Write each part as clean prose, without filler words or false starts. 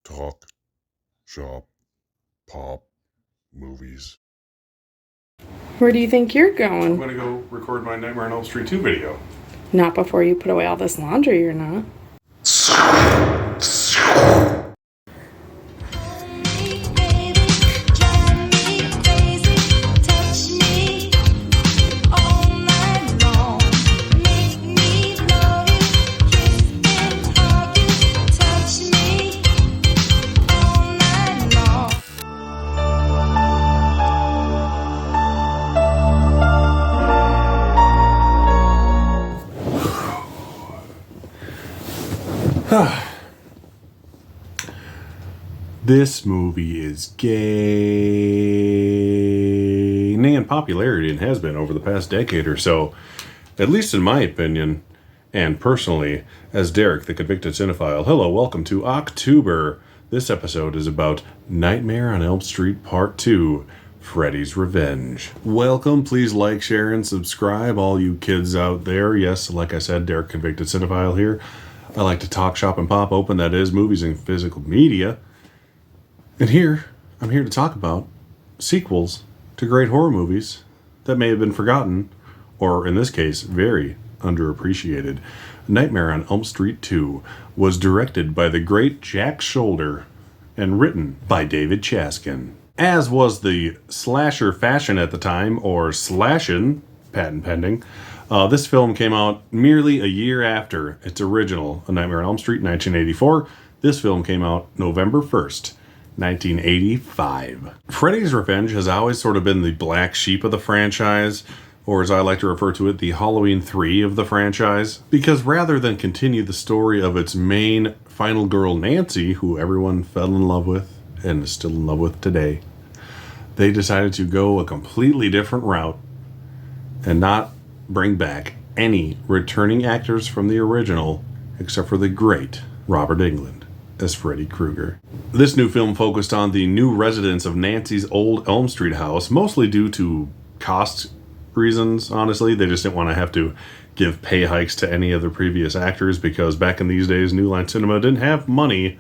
talk, shop, pop, movies. Where do you think you're I'm going? gonna go record my Nightmare on Elm Street 2 video. Not before you put away all this laundry, you're not. This movie is gaining in popularity and has been over the past decade or so, at least in my opinion, and personally, as Derek, the convicted cinephile. Hello, welcome to OCT2BER. This episode is about Nightmare on Elm Street Part 2, Freddy's Revenge. Welcome, please like, share, and subscribe, all you kids out there. Yes, like I said, Derek, convicted cinephile here. I like to talk, shop, and pop open, that is, movies and physical media. And here, I'm here to talk about sequels to great horror movies that may have been forgotten, or in this case, very underappreciated. Nightmare on Elm Street 2 was directed by the great Jack Shoulder and written by David Chaskin. As was the slasher fashion at the time, or slashin', patent pending, this film came out merely a year after its original, A Nightmare on Elm Street, 1984. This film came out November 1st, 1985. Freddy's Revenge has always sort of been the black sheep of the franchise, or as I like to refer to it, the Halloween 3 of the franchise, because rather than continue the story of its main final girl, Nancy, who everyone fell in love with and is still in love with today, they decided to go a completely different route and not bring back any returning actors from the original except for the great Robert Englund as Freddy Krueger. This new film focused on the new residents of Nancy's old Elm Street house, mostly due to cost reasons, honestly. They just didn't want to have to give pay hikes to any of the previous actors, because back in these days, New Line Cinema didn't have money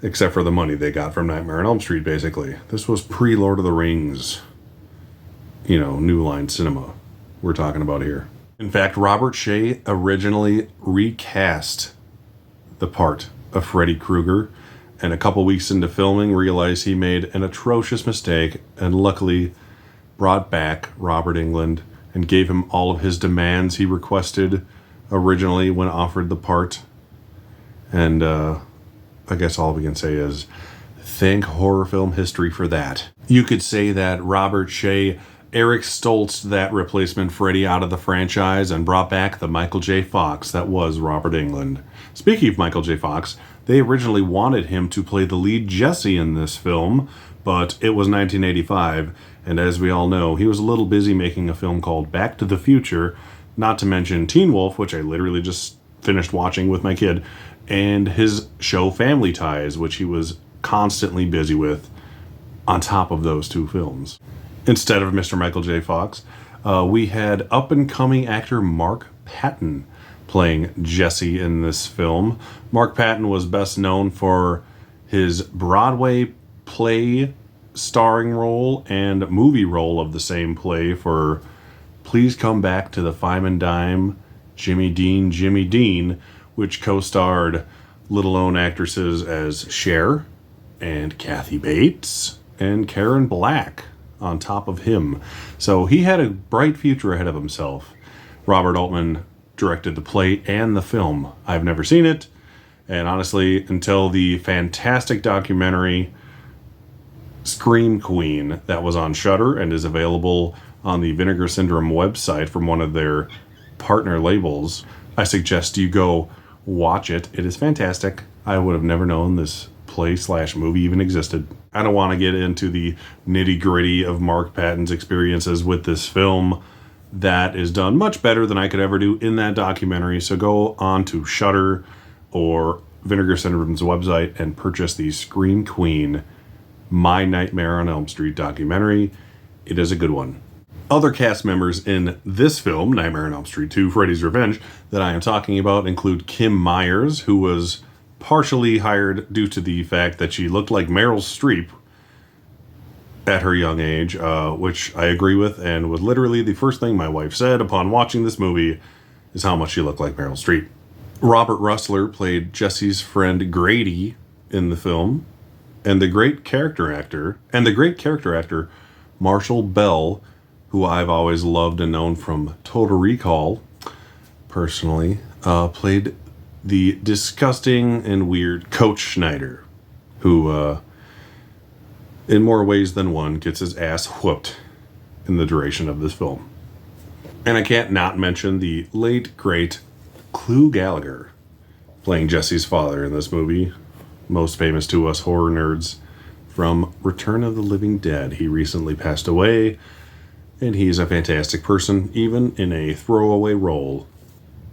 except for the money they got from Nightmare on Elm Street, basically. This was pre-Lord of the Rings, New Line Cinema we're talking about here. In fact, Robert Shaye originally recast the part of Freddy Krueger, and a couple weeks into filming realized he made an atrocious mistake, and luckily brought back Robert Englund and gave him all of his demands he requested originally when offered the part. And I guess all we can say is thank horror film history for that. You could say that Robert Shaye Eric Stoltzed that replacement Freddy out of the franchise and brought back the Michael J. Fox that was Robert Englund. Speaking of Michael J. Fox, they originally wanted him to play the lead Jesse in this film, but it was 1985, and as we all know, he was a little busy making a film called Back to the Future, not to mention Teen Wolf, which I literally just finished watching with my kid, and his show Family Ties, which he was constantly busy with on top of those two films. Instead of Mr. Michael J. Fox, we had up-and-coming actor Mark Patton playing Jesse in this film. Mark Patton was best known for his Broadway play starring role and movie role of the same play for Please Come Back to the Fime and Dime, Jimmy Dean, which co-starred little-known actresses as Cher and Kathy Bates and Karen Black on top of him. So he had a bright future ahead of himself. Robert Altman directed the play and the film. I've never seen it, and honestly, until the fantastic documentary Scream Queen that was on Shudder and is available on the Vinegar Syndrome website from one of their partner labels, I suggest you go watch it. It is fantastic. I would have never known this play/movie even existed. I don't want to get into the nitty-gritty of Mark Patton's experiences with this film. That is done much better than I could ever do in that documentary, so go on to Shudder or Vinegar Syndrome's website and purchase the Scream Queen, My Nightmare on Elm Street documentary. It is a good one. Other cast members in this film, Nightmare on Elm Street 2, Freddy's Revenge, that I am talking about include Kim Myers, who was partially hired due to the fact that she looked like Meryl Streep at her young age, which I agree with, and was literally the first thing my wife said upon watching this movie is how much she looked like Meryl Streep. Robert Russler played Jesse's friend Grady in the film, and the great character actor Marshall Bell, who I've always loved and known from Total Recall, personally, played the disgusting and weird Coach Schneider, who, in more ways than one, gets his ass whooped in the duration of this film. And I can't not mention the late, great Clu Gallagher playing Jesse's father in this movie, most famous to us horror nerds from Return of the Living Dead. He recently passed away, and he's a fantastic person, even in a throwaway role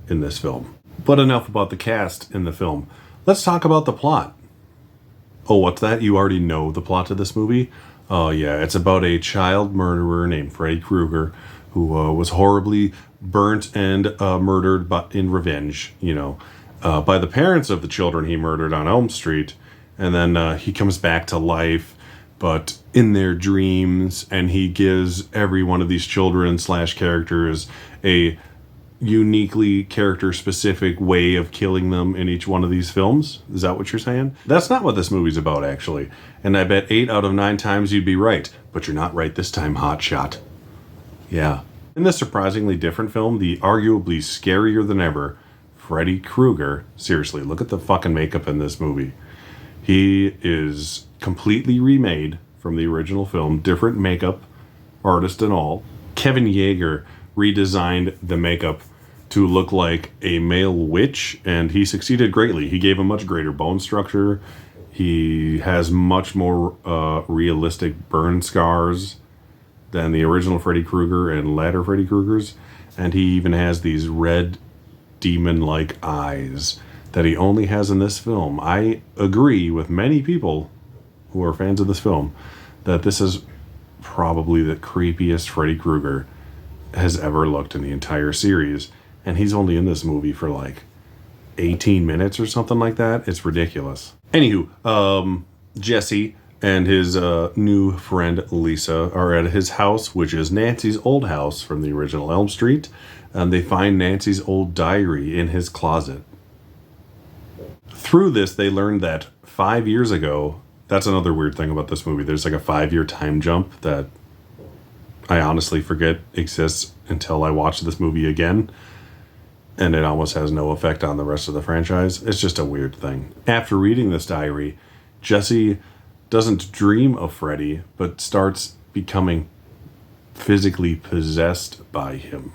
in this film. But enough about the cast in the film. Let's talk about the plot. Oh, what's that? You already know the plot of this movie? Oh, yeah, it's about a child murderer named Freddy Krueger who was horribly burnt and murdered in revenge, by the parents of the children he murdered on Elm Street. And then he comes back to life, but in their dreams, and he gives every one of these children / characters a uniquely character-specific way of killing them in each one of these films. Is that what you're saying? That's not what this movie's about, actually. And I bet 8 out of 9 times you'd be right, but you're not right this time, hotshot. Yeah. In this surprisingly different film, the arguably scarier than ever Freddy Krueger, seriously, look at the fucking makeup in this movie. He is completely remade from the original film, different makeup, artist and all. Kevin Yeager redesigned the makeup to look like a male witch, and he succeeded greatly. He gave a much greater bone structure. He has much more realistic burn scars than the original Freddy Krueger and latter Freddy Kruegers, and he even has these red demon-like eyes that he only has in this film. I agree with many people who are fans of this film that this is probably the creepiest Freddy Krueger has ever looked in the entire series, and he's only in this movie for like 18 minutes or something like that. It's ridiculous. Anywho, Jesse and his new friend Lisa are at his house, which is Nancy's old house from the original Elm Street, and they find Nancy's old diary in his closet. Through this, they learned that 5 years ago, that's another weird thing about this movie, there's like a 5-year time jump that I honestly forget exists until I watch this movie again, and it almost has no effect on the rest of the franchise. It's just a weird thing. After reading this diary, Jesse doesn't dream of Freddy, but starts becoming physically possessed by him.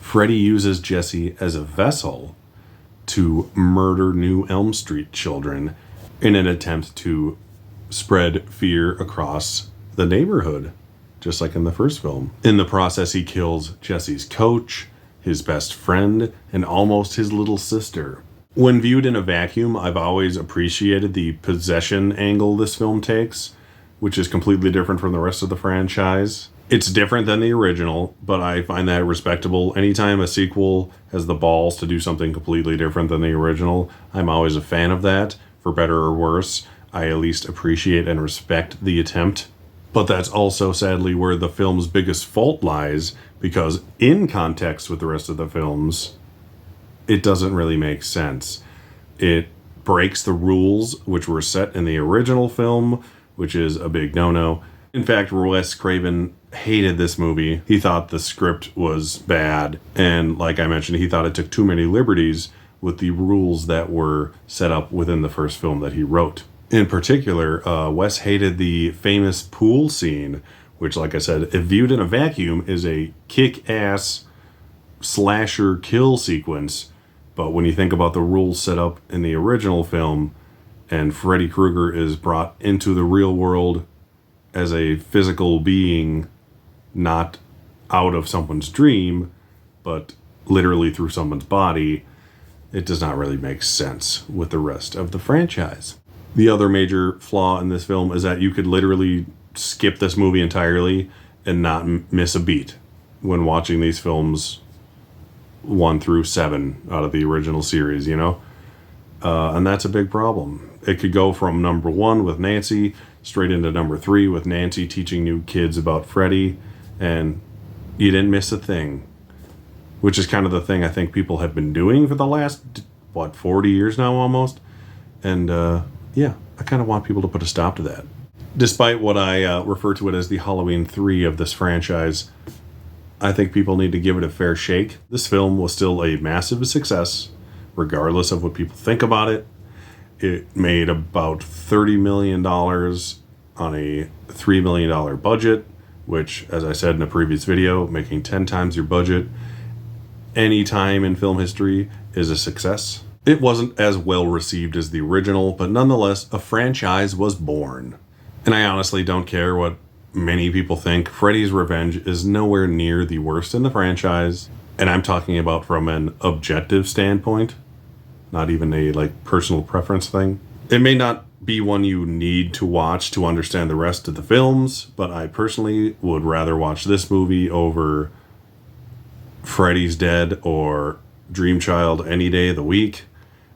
Freddy uses Jesse as a vessel to murder new Elm Street children in an attempt to spread fear across the neighborhood, just like in the first film. In the process, he kills Jesse's coach, his best friend, and almost his little sister. When viewed in a vacuum, I've always appreciated the possession angle this film takes, which is completely different from the rest of the franchise. It's different than the original, but I find that respectable. Anytime a sequel has the balls to do something completely different than the original, I'm always a fan of that. For better or worse, I at least appreciate and respect the attempt. But that's also sadly where the film's biggest fault lies, because in context with the rest of the films, it doesn't really make sense. It breaks the rules which were set in the original film, which is a big no-no. In fact, Wes Craven hated this movie. He thought the script was bad, and like I mentioned, he thought it took too many liberties with the rules that were set up within the first film that he wrote. In particular, Wes hated the famous pool scene, which, like I said, if viewed in a vacuum, is a kick-ass slasher kill sequence. But when you think about the rules set up in the original film, and Freddy Krueger is brought into the real world as a physical being, not out of someone's dream, but literally through someone's body, it does not really make sense with the rest of the franchise. The other major flaw in this film is that you could literally skip this movie entirely and not miss a beat when watching these films 1 through 7 out of the original series, you know? And that's a big problem. It could go from number 1 with Nancy straight into number 3 with Nancy teaching new kids about Freddy, and you didn't miss a thing, which is kind of the thing I think people have been doing for the last, 40 years now almost. And yeah, I kind of want people to put a stop to that. Despite what I refer to it as the Halloween 3 of this franchise, I think people need to give it a fair shake. This film was still a massive success, regardless of what people think about it. It made about $30 million on a $3 million budget, which, as I said in a previous video, making 10 times your budget any time in film history is a success. It wasn't as well received as the original, but nonetheless, a franchise was born. And I honestly don't care what many people think. Freddy's Revenge is nowhere near the worst in the franchise, and I'm talking about from an objective standpoint, not even a personal preference thing. It may not be one you need to watch to understand the rest of the films, but I personally would rather watch this movie over Freddy's Dead or Dream Child any day of the week.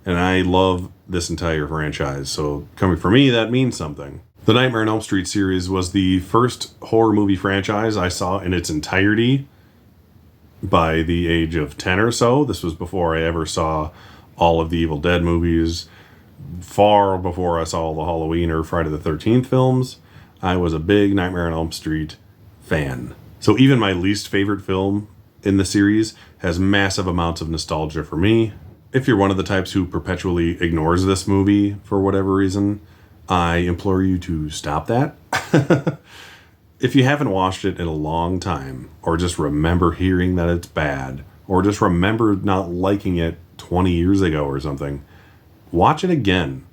And I love this entire franchise, so coming from me, that means something. The Nightmare on Elm Street series was the first horror movie franchise I saw in its entirety by the age of 10 or so. This was before I ever saw all of the Evil Dead movies, far before I saw the Halloween or Friday the 13th films. I was a big Nightmare on Elm Street fan. So even my least favorite film in the series has massive amounts of nostalgia for me. If you're one of the types who perpetually ignores this movie for whatever reason, I implore you to stop that. If you haven't watched it in a long time, or just remember hearing that it's bad, or just remember not liking it 20 years ago or something, watch it again.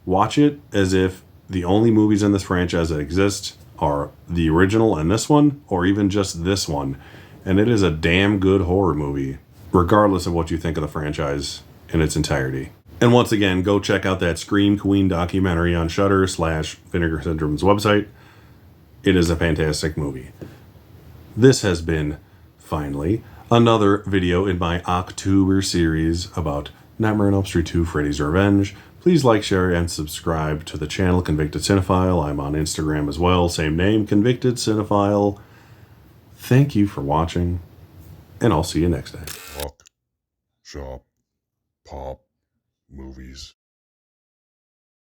Watch it as if the only movies in this franchise that exist are the original and this one, or even just this one. And it is a damn good horror movie, regardless of what you think of the franchise in its entirety. And once again, go check out that Scream Queen documentary on Shudder / Vinegar Syndrome's website. It is a fantastic movie. This has been, finally, another video in my OCT2BER series about Nightmare on Elm Street 2 Freddy's Revenge. Please like, share, and subscribe to the channel Convicted Cinephile. I'm on Instagram as well, same name, Convicted Cinephile. Thank you for watching, and I'll see you next time. Talk, shop, pop, movies.